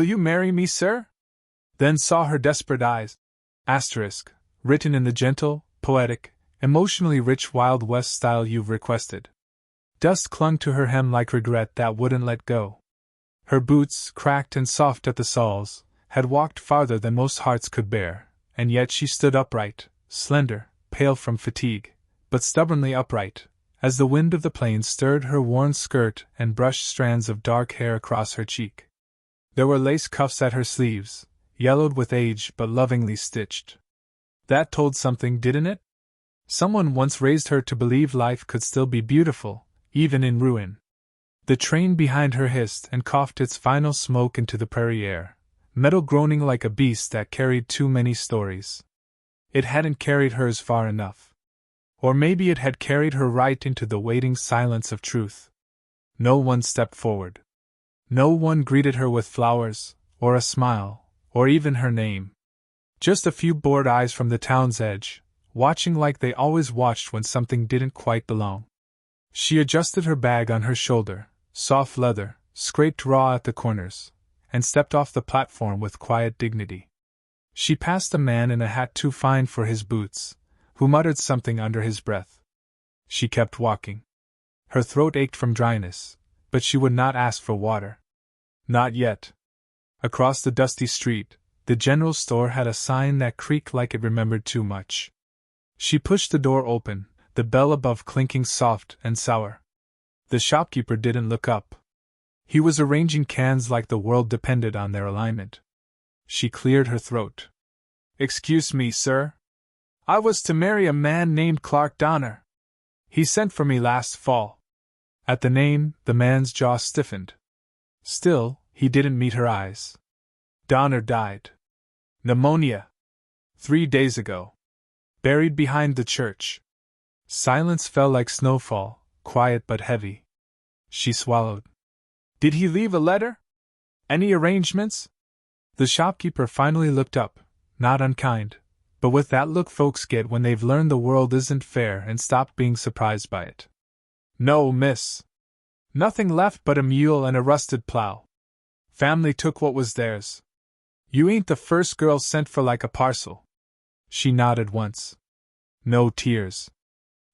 Will you marry me, sir? Then saw her desperate eyes. Asterisk, written in the gentle, poetic, emotionally rich Wild West style you've requested. Dust clung to her hem like regret that wouldn't let go. Her boots, cracked and soft at the soles, had walked farther than most hearts could bear, and yet she stood upright, slender, pale from fatigue, but stubbornly upright, as the wind of the plains stirred her worn skirt and brushed strands of dark hair across her cheek. There were lace cuffs at her sleeves, yellowed with age but lovingly stitched. That told something, didn't it? Someone once raised her to believe life could still be beautiful, even in ruin. The train behind her hissed and coughed its final smoke into the prairie air, metal groaning like a beast that carried too many stories. It hadn't carried hers far enough. Or maybe it had carried her right into the waiting silence of truth. No one stepped forward. No one greeted her with flowers, or a smile, or even her name. Just a few bored eyes from the town's edge, watching like they always watched when something didn't quite belong. She adjusted her bag on her shoulder, soft leather, scraped raw at the corners, and stepped off the platform with quiet dignity. She passed a man in a hat too fine for his boots, who muttered something under his breath. She kept walking. Her throat ached from dryness, but she would not ask for water. Not yet. Across the dusty street, the general store had a sign that creaked like it remembered too much. She pushed the door open, the bell above clinking soft and sour. The shopkeeper didn't look up. He was arranging cans like the world depended on their alignment. She cleared her throat. "Excuse me, sir. I was to marry a man named Clark Donner. He sent for me last fall." At the name, the man's jaw stiffened. Still, he didn't meet her eyes. "Donner died. Pneumonia. 3 days ago. Buried behind the church." Silence fell like snowfall, quiet but heavy. She swallowed. "Did he leave a letter? Any arrangements?" The shopkeeper finally looked up, not unkind, but with that look folks get when they've learned the world isn't fair and stopped being surprised by it. "No, miss. Nothing left but a mule and a rusted plow. Family took what was theirs. You ain't the first girl sent for like a parcel." She nodded once. No tears.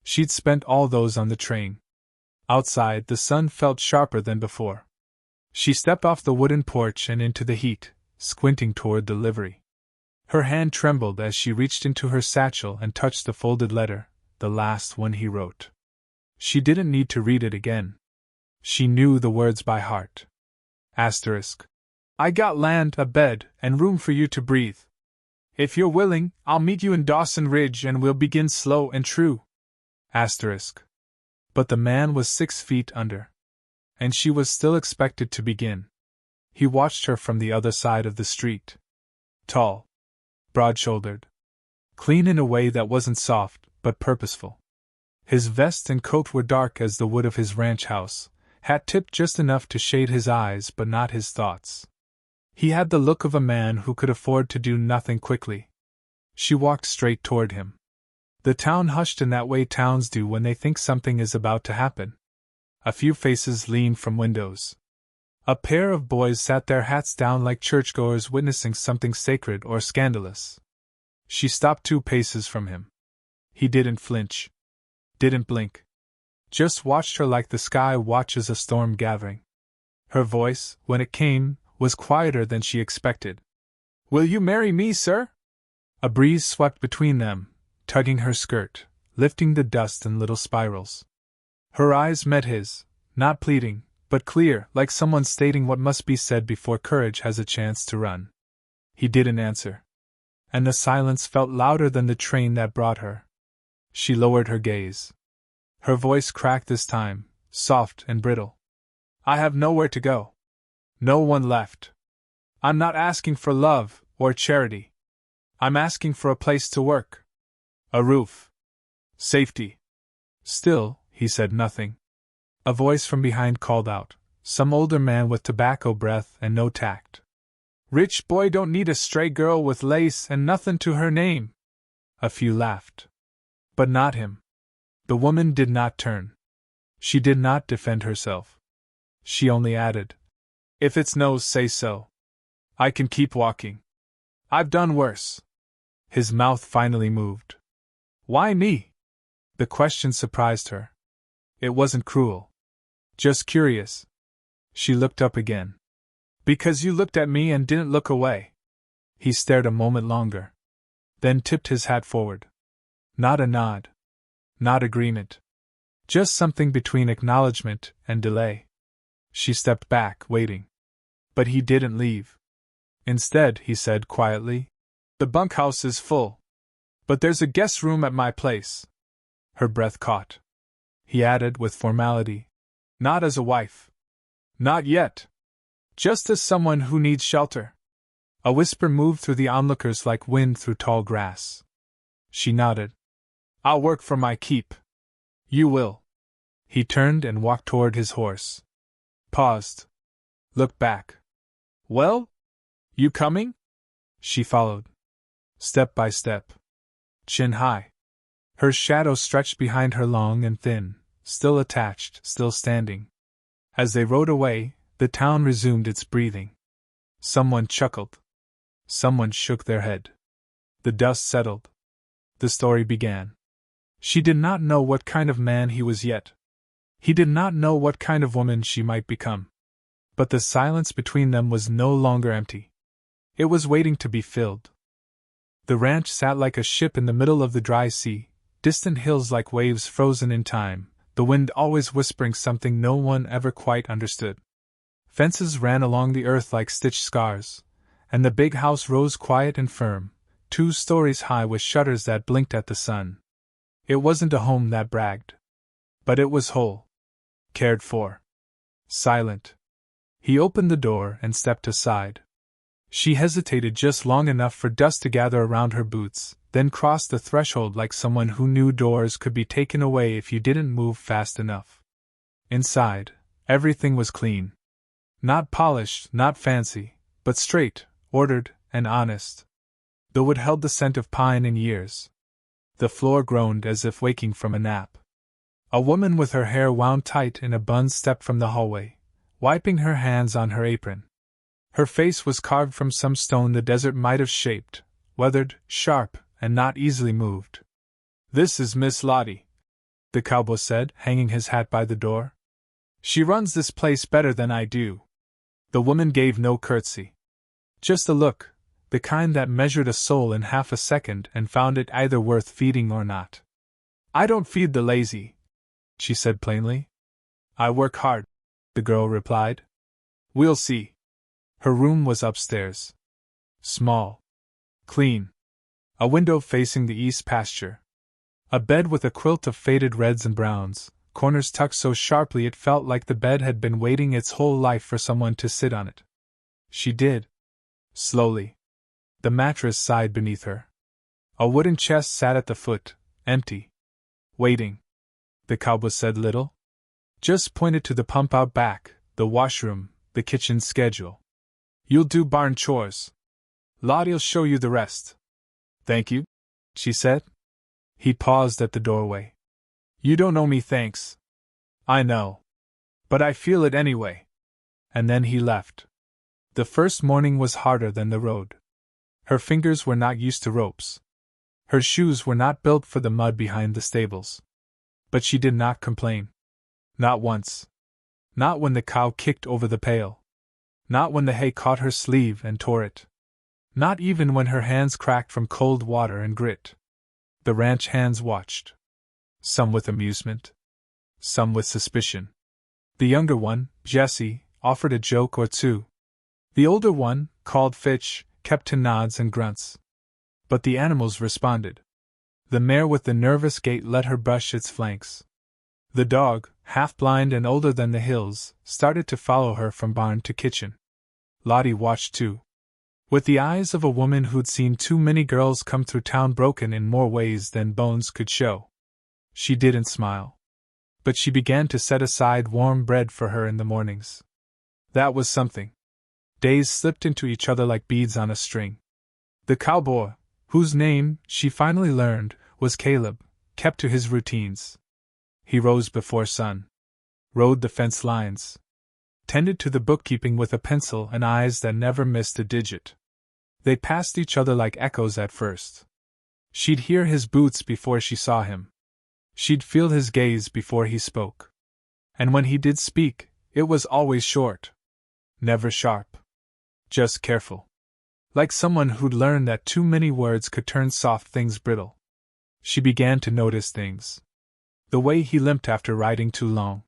She'd spent all those on the train. Outside, the sun felt sharper than before. She stepped off the wooden porch and into the heat, squinting toward the livery. Her hand trembled as she reached into her satchel and touched the folded letter, the last one he wrote. She didn't need to read it again. She knew the words by heart. Asterisk. "I got land, a bed, and room for you to breathe. If you're willing, I'll meet you in Dawson Ridge and we'll begin slow and true." Asterisk. But the man was 6 feet under. And she was still expected to begin. He watched her from the other side of the street. Tall. Broad-shouldered. Clean in a way that wasn't soft, but purposeful. His vest and coat were dark as the wood of his ranch house, hat tipped just enough to shade his eyes but not his thoughts. He had the look of a man who could afford to do nothing quickly. She walked straight toward him. The town hushed in that way towns do when they think something is about to happen. A few faces leaned from windows. A pair of boys sat their hats down like churchgoers witnessing something sacred or scandalous. She stopped 2 paces from him. He didn't flinch. Didn't blink. Just watched her like the sky watches a storm gathering. Her voice, when it came, was quieter than she expected. "Will you marry me, sir?" A breeze swept between them, tugging her skirt, lifting the dust in little spirals. Her eyes met his, not pleading, but clear, like someone stating what must be said before courage has a chance to run. He didn't answer. And the silence felt louder than the train that brought her. She lowered her gaze. Her voice cracked this time, soft and brittle. "I have nowhere to go. No one left. I'm not asking for love or charity. I'm asking for a place to work. A roof. Safety." Still, he said nothing. A voice from behind called out, some older man with tobacco breath and no tact. "Rich boy don't need a stray girl with lace and nothin' to her name." A few laughed. But not him. The woman did not turn. She did not defend herself. She only added, "If it's no, say so." I can keep walking. I've done worse. His mouth finally moved. Why me? The question surprised her. It wasn't cruel. Just curious. She looked up again. Because you looked at me and didn't look away. He stared a moment longer. Then tipped his hat forward. Not a nod. Not agreement. Just something between acknowledgement and delay. She stepped back, waiting. But he didn't leave. Instead, he said quietly, The bunkhouse is full. But there's a guest room at my place. Her breath caught. He added with formality, Not as a wife. Not yet. Just as someone who needs shelter. A whisper moved through the onlookers like wind through tall grass. She nodded. I'll work for my keep. You will. He turned and walked toward his horse. Paused. Looked back. Well? You coming? She followed. Step by step. Chin high. Her shadow stretched behind her, long and thin, still attached, still standing. As they rode away, the town resumed its breathing. Someone chuckled. Someone shook their head. The dust settled. The story began. She did not know what kind of man he was yet. He did not know what kind of woman she might become. But the silence between them was no longer empty. It was waiting to be filled. The ranch sat like a ship in the middle of the dry sea, distant hills like waves frozen in time, the wind always whispering something no one ever quite understood. Fences ran along the earth like stitched scars, and the big house rose quiet and firm, 2 stories high with shutters that blinked at the sun. It wasn't a home that bragged. But it was whole. Cared for. Silent. He opened the door and stepped aside. She hesitated just long enough for dust to gather around her boots, then crossed the threshold like someone who knew doors could be taken away if you didn't move fast enough. Inside, everything was clean. Not polished, not fancy, but straight, ordered, and honest. The wood held the scent of pine in years. The floor groaned as if waking from a nap. A woman with her hair wound tight in a bun stepped from the hallway, wiping her hands on her apron. Her face was carved from some stone the desert might have shaped, weathered, sharp, and not easily moved. This is Miss Lottie, the cowboy said, hanging his hat by the door. She runs this place better than I do. The woman gave no curtsy. Just a look, the kind that measured a soul in half a second and found it either worth feeding or not. I don't feed the lazy, she said plainly. I work hard, the girl replied. We'll see. Her room was upstairs. Small. Clean. A window facing the east pasture. A bed with a quilt of faded reds and browns, corners tucked so sharply it felt like the bed had been waiting its whole life for someone to sit on it. She did. Slowly. The mattress sighed beneath her. A wooden chest sat at the foot, empty. Waiting. The cowboy said little. Just pointed to the pump out back, the washroom, the kitchen schedule. You'll do barn chores. Lottie'll show you the rest. Thank you, she said. He paused at the doorway. You don't owe me thanks. I know. But I feel it anyway. And then he left. The first morning was harder than the road. Her fingers were not used to ropes. Her shoes were not built for the mud behind the stables. But she did not complain. Not once. Not when the cow kicked over the pail. Not when the hay caught her sleeve and tore it. Not even when her hands cracked from cold water and grit. The ranch hands watched. Some with amusement. Some with suspicion. The younger one, Jessie, offered a joke or two. The older one, called Fitch, kept to nods and grunts. But the animals responded. The mare with the nervous gait let her brush its flanks. The dog, half blind and older than the hills, started to follow her from barn to kitchen. Lottie watched too. With the eyes of a woman who'd seen too many girls come through town broken in more ways than bones could show. She didn't smile. But she began to set aside warm bread for her in the mornings. That was something. Days slipped into each other like beads on a string. The cowboy, whose name, she finally learned, was Caleb, kept to his routines. He rose before sun. Rode the fence lines. tended to the bookkeeping with a pencil and eyes that never missed a digit. They passed each other like echoes at first. She'd hear his boots before she saw him. She'd feel his gaze before he spoke. And when he did speak, it was always short. Never sharp. Just careful. Like someone who'd learned that too many words could turn soft things brittle. She began to notice things. The way he limped after riding too long.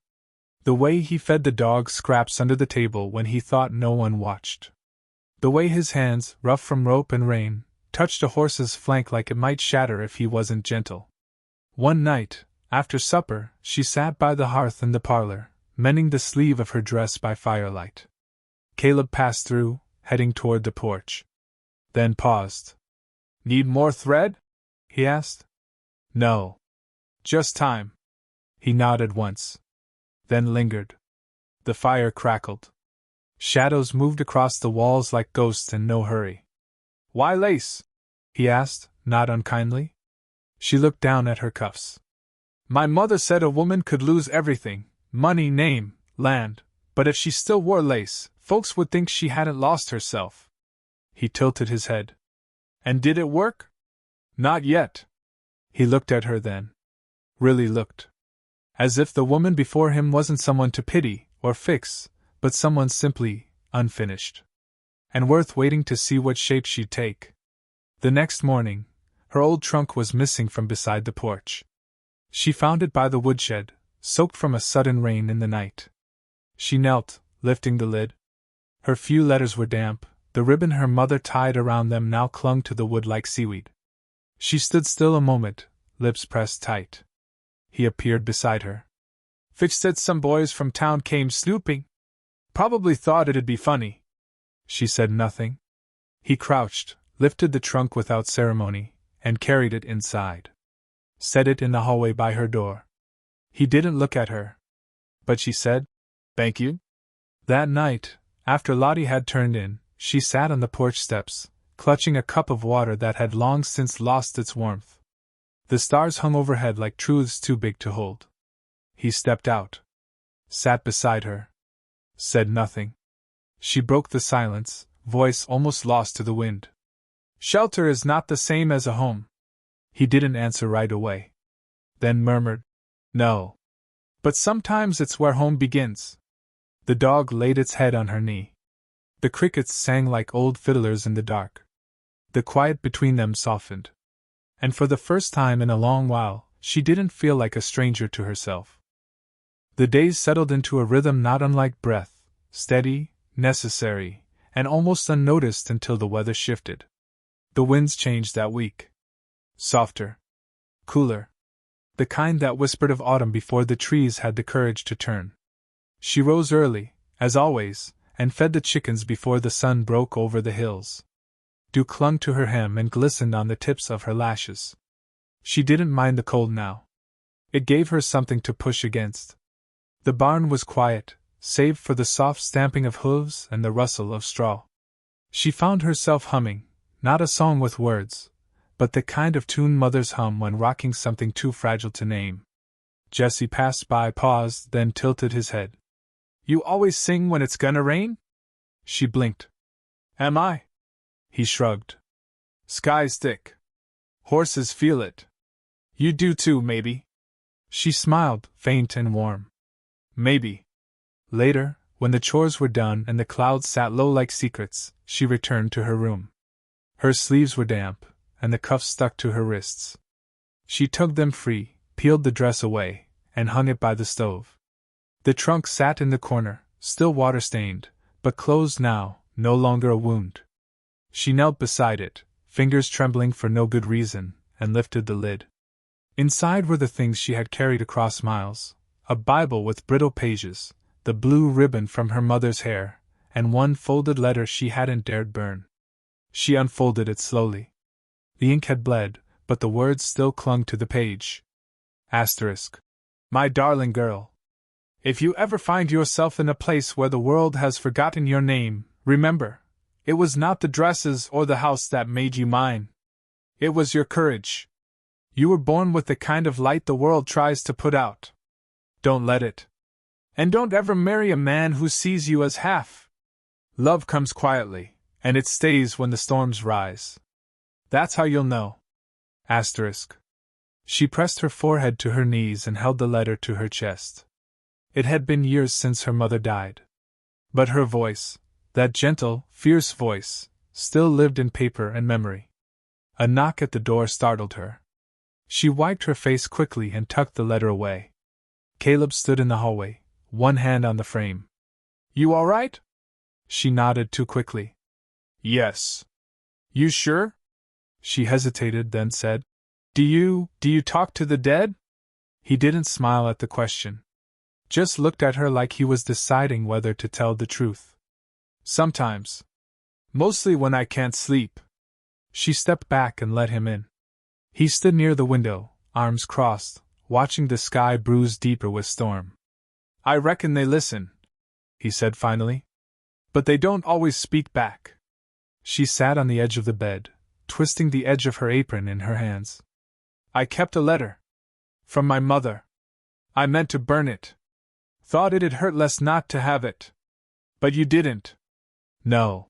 The way he fed the dog scraps under the table when he thought no one watched. The way his hands, rough from rope and rein, touched a horse's flank like it might shatter if he wasn't gentle. One night, after supper, she sat by the hearth in the parlor, mending the sleeve of her dress by firelight. Caleb passed through, heading toward the porch. Then paused. "Need more thread?" he asked. "No. Just time." He nodded once. Then lingered. The fire crackled. Shadows moved across the walls like ghosts in no hurry. "Why lace?" he asked, not unkindly. She looked down at her cuffs. "My mother said a woman could lose everything, money, name, land, but if she still wore lace, folks would think she hadn't lost herself." He tilted his head. "And did it work?" "Not yet." He looked at her then. Really looked. As if the woman before him wasn't someone to pity or fix, but someone simply unfinished. And worth waiting to see what shape she'd take. The next morning, her old trunk was missing from beside the porch. She found it by the woodshed, soaked from a sudden rain in the night. She knelt, lifting the lid. Her few letters were damp, the ribbon her mother tied around them now clung to the wood like seaweed. She stood still a moment, lips pressed tight. He appeared beside her. "Fitch said some boys from town came snooping. Probably thought it'd be funny." She said nothing. He crouched, lifted the trunk without ceremony, and carried it inside. Set it in the hallway by her door. He didn't look at her. But she said, "Thank you." That night, after Lottie had turned in, she sat on the porch steps, clutching a cup of water that had long since lost its warmth. The stars hung overhead like truths too big to hold. He stepped out. Sat beside her. Said nothing. She broke the silence, voice almost lost to the wind. "Shelter is not the same as a home." He didn't answer right away. Then murmured, "No. But sometimes it's where home begins." The dog laid its head on her knee. The crickets sang like old fiddlers in the dark. The quiet between them softened. And for the first time in a long while, she didn't feel like a stranger to herself. The days settled into a rhythm not unlike breath, steady, necessary, and almost unnoticed until the weather shifted. The winds changed that week. Softer. Cooler. The kind that whispered of autumn before the trees had the courage to turn. She rose early, as always, and fed the chickens before the sun broke over the hills. Dew clung to her hem and glistened on the tips of her lashes. She didn't mind the cold now. It gave her something to push against. The barn was quiet, save for the soft stamping of hooves and the rustle of straw. She found herself humming, not a song with words, but the kind of tune mothers hum when rocking something too fragile to name. Jesse passed by, paused, then tilted his head. "You always sing when it's gonna rain?" She blinked. "Am I?" He shrugged. "Sky's thick. Horses feel it. You do too, maybe." She smiled, faint and warm. "Maybe." Later, when the chores were done and the clouds sat low like secrets, she returned to her room. Her sleeves were damp, and the cuffs stuck to her wrists. She tugged them free, peeled the dress away, and hung it by the stove. The trunk sat in the corner, still water-stained, but closed now, no longer a wound. She knelt beside it, fingers trembling for no good reason, and lifted the lid. Inside were the things she had carried across miles: a Bible with brittle pages, the blue ribbon from her mother's hair, and one folded letter she hadn't dared burn. She unfolded it slowly. The ink had bled, but the words still clung to the page. Asterisk. "My darling girl. If you ever find yourself in a place where the world has forgotten your name, remember, it was not the dresses or the house that made you mine. It was your courage. You were born with the kind of light the world tries to put out. Don't let it. And don't ever marry a man who sees you as half. Love comes quietly, and it stays when the storms rise. That's how you'll know. Asterisk. She pressed her forehead to her knees and held the letter to her chest. It had been years since her mother died. But her voice, that gentle, fierce voice, still lived in paper and memory. A knock at the door startled her. She wiped her face quickly and tucked the letter away. Caleb stood in the hallway, one hand on the frame. You all right? She nodded too quickly. Yes. You sure? She hesitated, then said, Do you talk to the dead? He didn't smile at the question. Just looked at her like he was deciding whether to tell the truth. Sometimes. Mostly when I can't sleep. She stepped back and let him in. He stood near the window, arms crossed, watching the sky bruise deeper with storm. I reckon they listen, he said finally. But they don't always speak back. She sat on the edge of the bed, twisting the edge of her apron in her hands. I kept a letter. From my mother. I meant to burn it. Thought it'd hurt less not to have it. But you didn't. No.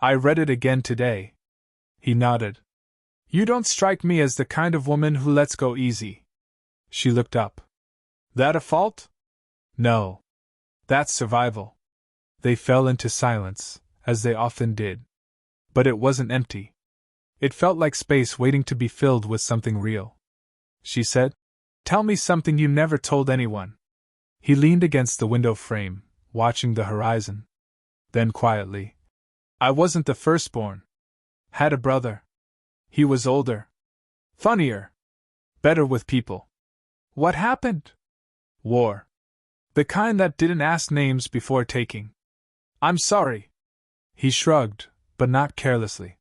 I read it again today. He nodded. You don't strike me as the kind of woman who lets go easy. She looked up. That a fault? No. That's survival. They fell into silence, as they often did. But it wasn't empty. It felt like space waiting to be filled with something real. She said, Tell me something you never told anyone. He leaned against the window frame, watching the horizon. Then quietly, I wasn't the firstborn. Had a brother. He was older. Funnier. Better with people. What happened? War. The kind that didn't ask names before taking. I'm sorry. He shrugged, but not carelessly.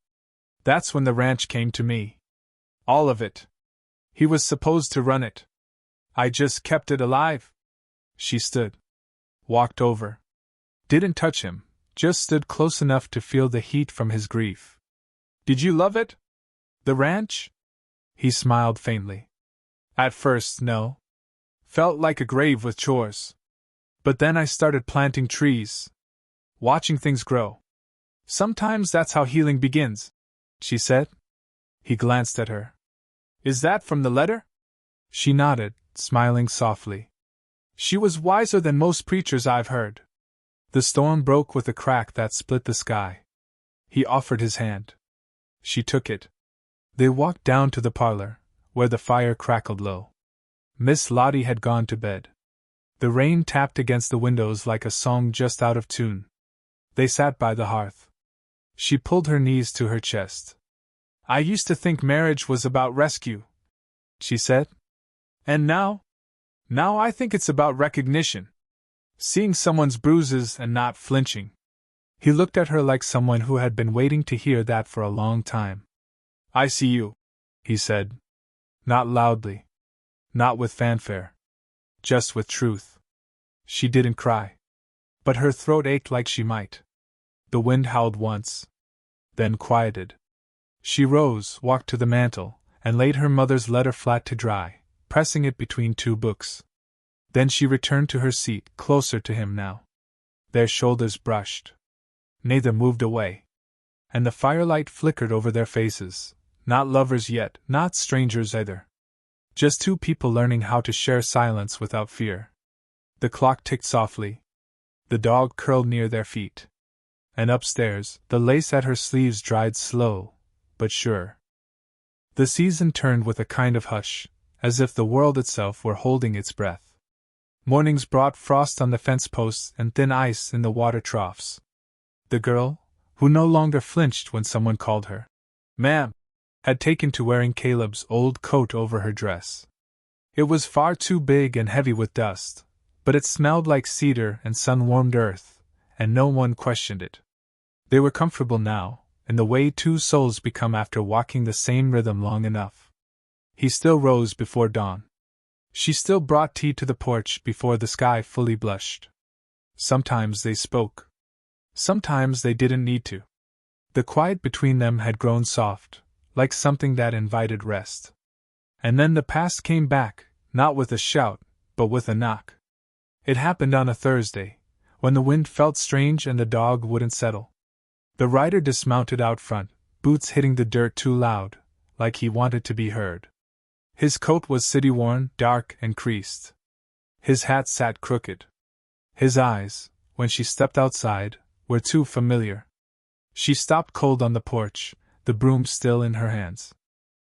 That's when the ranch came to me. All of it. He was supposed to run it. I just kept it alive. She stood. Walked over. Didn't touch him, just stood close enough to feel the heat from his grief. Did you love it? The ranch? He smiled faintly. At first, no. Felt like a grave with chores. But then I started planting trees. Watching things grow. Sometimes that's how healing begins, she said. He glanced at her. Is that from the letter? She nodded, smiling softly. She was wiser than most preachers I've heard. The storm broke with a crack that split the sky. He offered his hand. She took it. They walked down to the parlor, where the fire crackled low. Miss Lottie had gone to bed. The rain tapped against the windows like a song just out of tune. They sat by the hearth. She pulled her knees to her chest. I used to think marriage was about rescue, she said. And now? Now I think it's about recognition. Seeing someone's bruises and not flinching. He looked at her like someone who had been waiting to hear that for a long time. I see you, he said. Not loudly. Not with fanfare. Just with truth. She didn't cry. But her throat ached like she might. The wind howled once. Then quieted. She rose, walked to the mantel, and laid her mother's letter flat to dry, pressing it between two books. Then she returned to her seat, closer to him now. Their shoulders brushed. Neither moved away. And the firelight flickered over their faces, not lovers yet, not strangers either. Just two people learning how to share silence without fear. The clock ticked softly. The dog curled near their feet. And upstairs, the lace at her sleeves dried slow, but sure. The season turned with a kind of hush, as if the world itself were holding its breath. Mornings brought frost on the fence posts and thin ice in the water troughs. The girl, who no longer flinched when someone called her "Ma'am," had taken to wearing Caleb's old coat over her dress. It was far too big and heavy with dust, but it smelled like cedar and sun-warmed earth, and no one questioned it. They were comfortable now, in the way two souls become after walking the same rhythm long enough. He still rose before dawn. She still brought tea to the porch before the sky fully blushed. Sometimes they spoke. Sometimes they didn't need to. The quiet between them had grown soft, like something that invited rest. And then the past came back, not with a shout, but with a knock. It happened on a Thursday, when the wind felt strange and the dog wouldn't settle. The rider dismounted out front, boots hitting the dirt too loud, like he wanted to be heard. His coat was city-worn, dark and creased. His hat sat crooked. His eyes, when she stepped outside, were too familiar. She stopped cold on the porch, the broom still in her hands.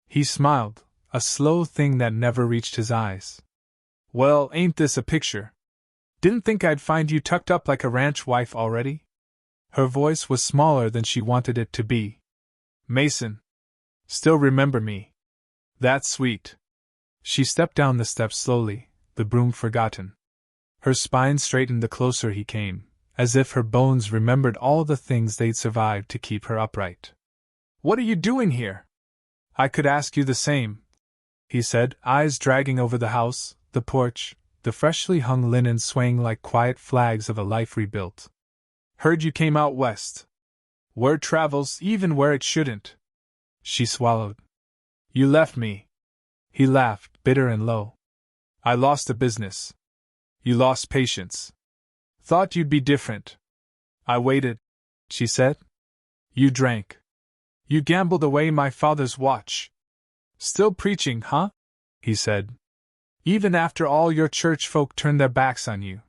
He smiled, a slow thing that never reached his eyes. "Well, ain't this a picture? Didn't think I'd find you tucked up like a ranch wife already?" Her voice was smaller than she wanted it to be. "Mason. Still remember me? That's sweet." She stepped down the steps slowly, the broom forgotten. Her spine straightened the closer he came, as if her bones remembered all the things they'd survived to keep her upright. "What are you doing here?" "I could ask you the same," he said, eyes dragging over the house, the porch, the freshly hung linen swaying like quiet flags of a life rebuilt. "Heard you came out west. Word travels even where it shouldn't." She swallowed. "You left me." He laughed, bitter and low. "I lost a business. You lost patience. Thought you'd be different. I waited," she said. "You drank. You gambled away my father's watch. Still preaching, huh?" he said. "Even after all your church folk turned their backs on you."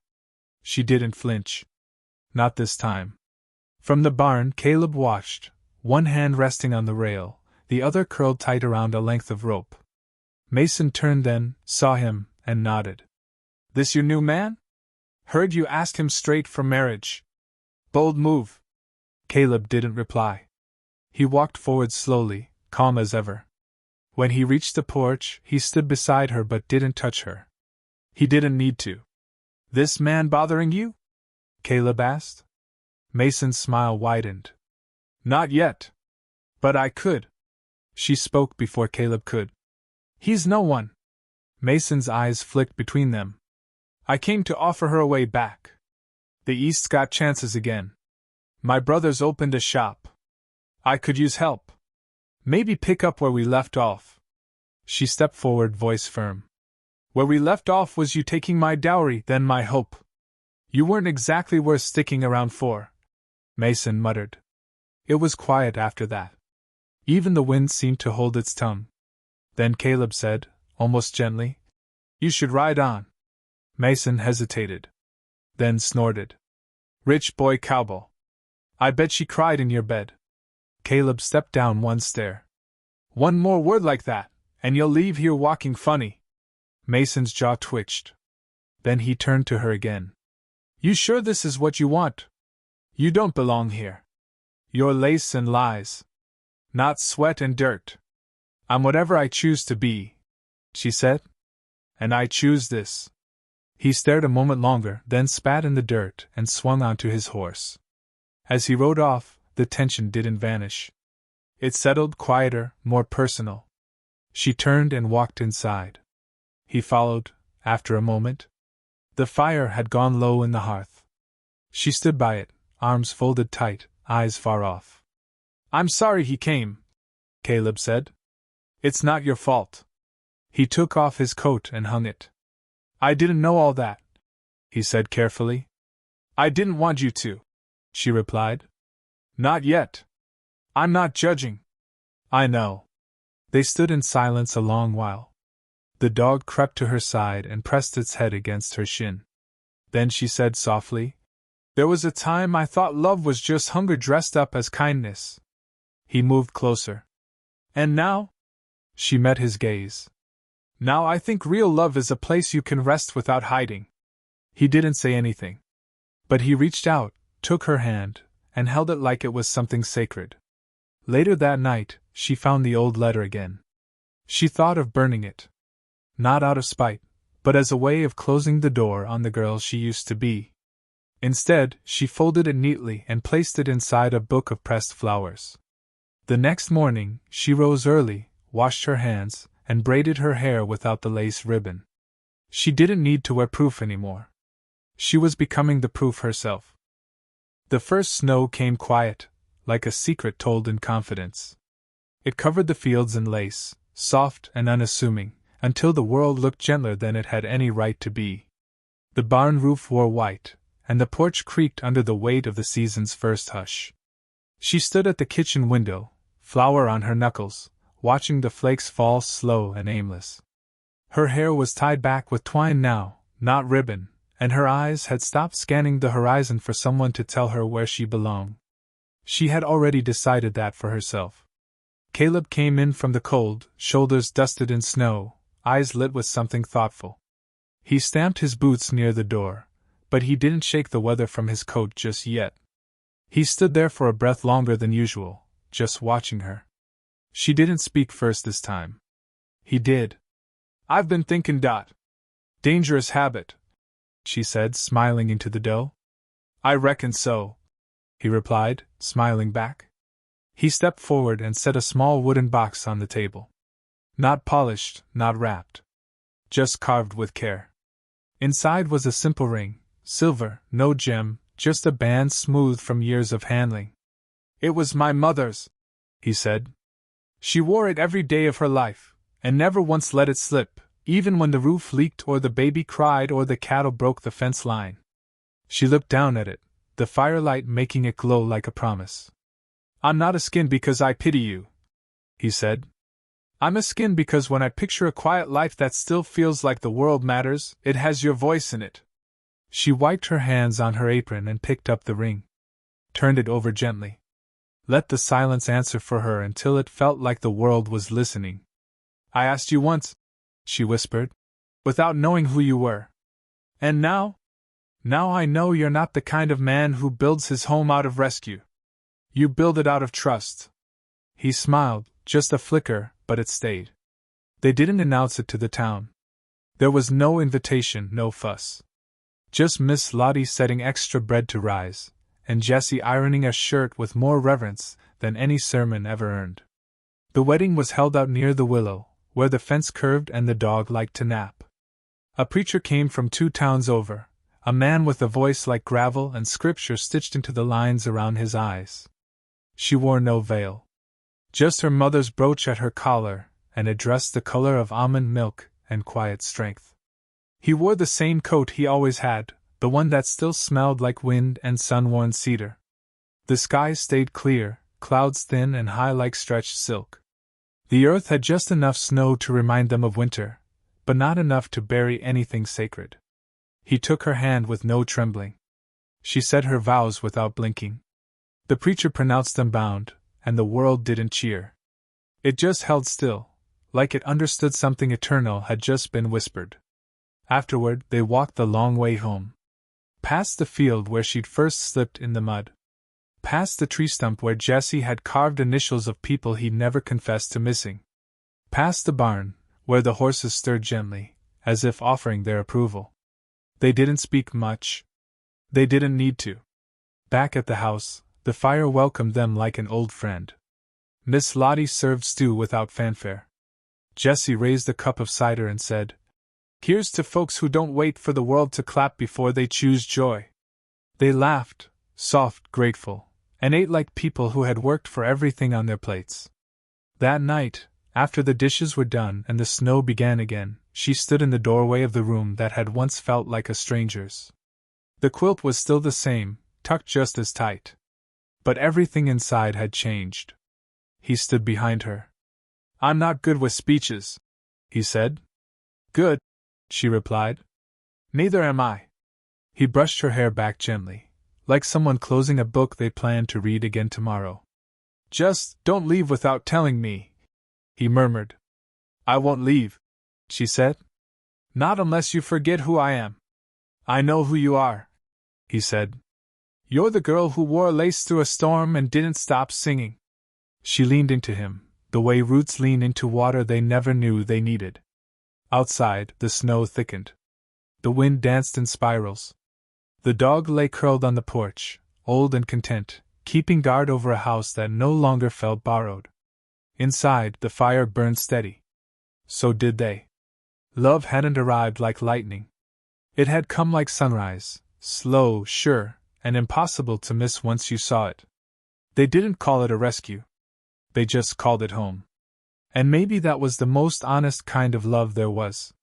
She didn't flinch. Not this time. From the barn Caleb watched, one hand resting on the rail, the other curled tight around a length of rope. Mason turned then, saw him, and nodded. "This your new man? Heard you ask him straight for marriage. Bold move." Caleb didn't reply. He walked forward slowly, calm as ever. When he reached the porch, he stood beside her but didn't touch her. He didn't need to. "This man bothering you?" Caleb asked. Mason's smile widened. "Not yet. But I could." She spoke before Caleb could. "He's no one." Mason's eyes flicked between them. "I came to offer her a way back. The East's got chances again. My brother's opened a shop. I could use help. Maybe pick up where we left off." She stepped forward, voice firm. "Where we left off was you taking my dowry, then my hope. You weren't exactly worth sticking around for," Mason muttered. It was quiet after that. Even the wind seemed to hold its tongue. Then Caleb said, almost gently, "You should ride on." Mason hesitated. Then snorted. "Rich boy cowboy. I bet she cried in your bed." Caleb stepped down one stair. "One more word like that, and you'll leave here walking funny." Mason's jaw twitched. Then he turned to her again. "You sure this is what you want? You don't belong here. You're lace and lies. Not sweat and dirt." "I'm whatever I choose to be," she said. "And I choose this." He stared a moment longer, then spat in the dirt and swung onto his horse. As he rode off, the tension didn't vanish. It settled, quieter, more personal. She turned and walked inside. He followed, after a moment. The fire had gone low in the hearth. She stood by it, arms folded tight, eyes far off. "I'm sorry he came," Caleb said. "It's not your fault." He took off his coat and hung it. "I didn't know all that," he said carefully. "I didn't want you to," she replied. "Not yet. I'm not judging." "I know." They stood in silence a long while. The dog crept to her side and pressed its head against her shin. Then she said softly, "There was a time I thought love was just hunger dressed up as kindness." He moved closer. "And now?" She met his gaze. "Now I think real love is a place you can rest without hiding." He didn't say anything. But he reached out, took her hand, and held it like it was something sacred. Later that night, she found the old letter again. She thought of burning it. Not out of spite, but as a way of closing the door on the girl she used to be. Instead, she folded it neatly and placed it inside a book of pressed flowers. The next morning, she rose early, washed her hands, and braided her hair without the lace ribbon. She didn't need to wear proof anymore. She was becoming the proof herself. The first snow came quiet, like a secret told in confidence. It covered the fields in lace, soft and unassuming, until the world looked gentler than it had any right to be. The barn roof wore white, and the porch creaked under the weight of the season's first hush. She stood at the kitchen window, flour on her knuckles, watching the flakes fall slow and aimless. Her hair was tied back with twine now, not ribbon, and her eyes had stopped scanning the horizon for someone to tell her where she belonged. She had already decided that for herself. Caleb came in from the cold, shoulders dusted in snow, eyes lit with something thoughtful. He stamped his boots near the door, but he didn't shake the weather from his coat just yet. He stood there for a breath longer than usual, just watching her. She didn't speak first this time. He did. "I've been thinking, Dot. Dangerous habit," she said, smiling into the dough. "I reckon so," he replied, smiling back. He stepped forward and set a small wooden box on the table. Not polished, not wrapped. Just carved with care. Inside was a simple ring, silver, no gem, just a band smoothed from years of handling. "It was my mother's," he said. "She wore it every day of her life, and never once let it slip, even when the roof leaked or the baby cried or the cattle broke the fence line." She looked down at it, the firelight making it glow like a promise. "I'm not a skin because I pity you," he said. "I'm a skin because when I picture a quiet life that still feels like the world matters, it has your voice in it." She wiped her hands on her apron and picked up the ring. Turned it over gently. Let the silence answer for her until it felt like the world was listening. "I asked you once," she whispered, "without knowing who you were. And now? Now I know you're not the kind of man who builds his home out of rescue. You build it out of trust." He smiled, just a flicker, but it stayed. They didn't announce it to the town. There was no invitation, no fuss. Just Miss Lottie setting extra bread to rise, and Jessie ironing a shirt with more reverence than any sermon ever earned. The wedding was held out near the willow, where the fence curved and the dog liked to nap. A preacher came from 2 towns over, a man with a voice like gravel and scripture stitched into the lines around his eyes. She wore no veil. Just her mother's brooch at her collar, and a dress the color of almond milk and quiet strength. He wore the same coat he always had, the one that still smelled like wind and sun-worn cedar. The sky stayed clear, clouds thin and high like stretched silk. The earth had just enough snow to remind them of winter, but not enough to bury anything sacred. He took her hand with no trembling. She said her vows without blinking. The preacher pronounced them bound, and the world didn't cheer. It just held still, like it understood something eternal had just been whispered. Afterward, they walked the long way home. Past the field where she'd first slipped in the mud. Past the tree stump where Jessie had carved initials of people he'd never confessed to missing. Past the barn, where the horses stirred gently, as if offering their approval. They didn't speak much. They didn't need to. Back at the house, the fire welcomed them like an old friend. Miss Lottie served stew without fanfare. Jessie raised a cup of cider and said, "Here's to folks who don't wait for the world to clap before they choose joy." They laughed, soft, grateful, and ate like people who had worked for everything on their plates. That night, after the dishes were done and the snow began again, she stood in the doorway of the room that had once felt like a stranger's. The quilt was still the same, tucked just as tight. But everything inside had changed. He stood behind her. "I'm not good with speeches," he said. "Good," she replied. "Neither am I." He brushed her hair back gently, like someone closing a book they plan to read again tomorrow. "Just don't leave without telling me," he murmured. "I won't leave," she said. "Not unless you forget who I am." "I know who you are," he said. "You're the girl who wore lace through a storm and didn't stop singing." She leaned into him, the way roots lean into water they never knew they needed. Outside, the snow thickened. The wind danced in spirals. The dog lay curled on the porch, old and content, keeping guard over a house that no longer felt borrowed. Inside, the fire burned steady. So did they. Love hadn't arrived like lightning. It had come like sunrise, slow, sure, and impossible to miss once you saw it. They didn't call it a rescue. They just called it home. And maybe that was the most honest kind of love there was.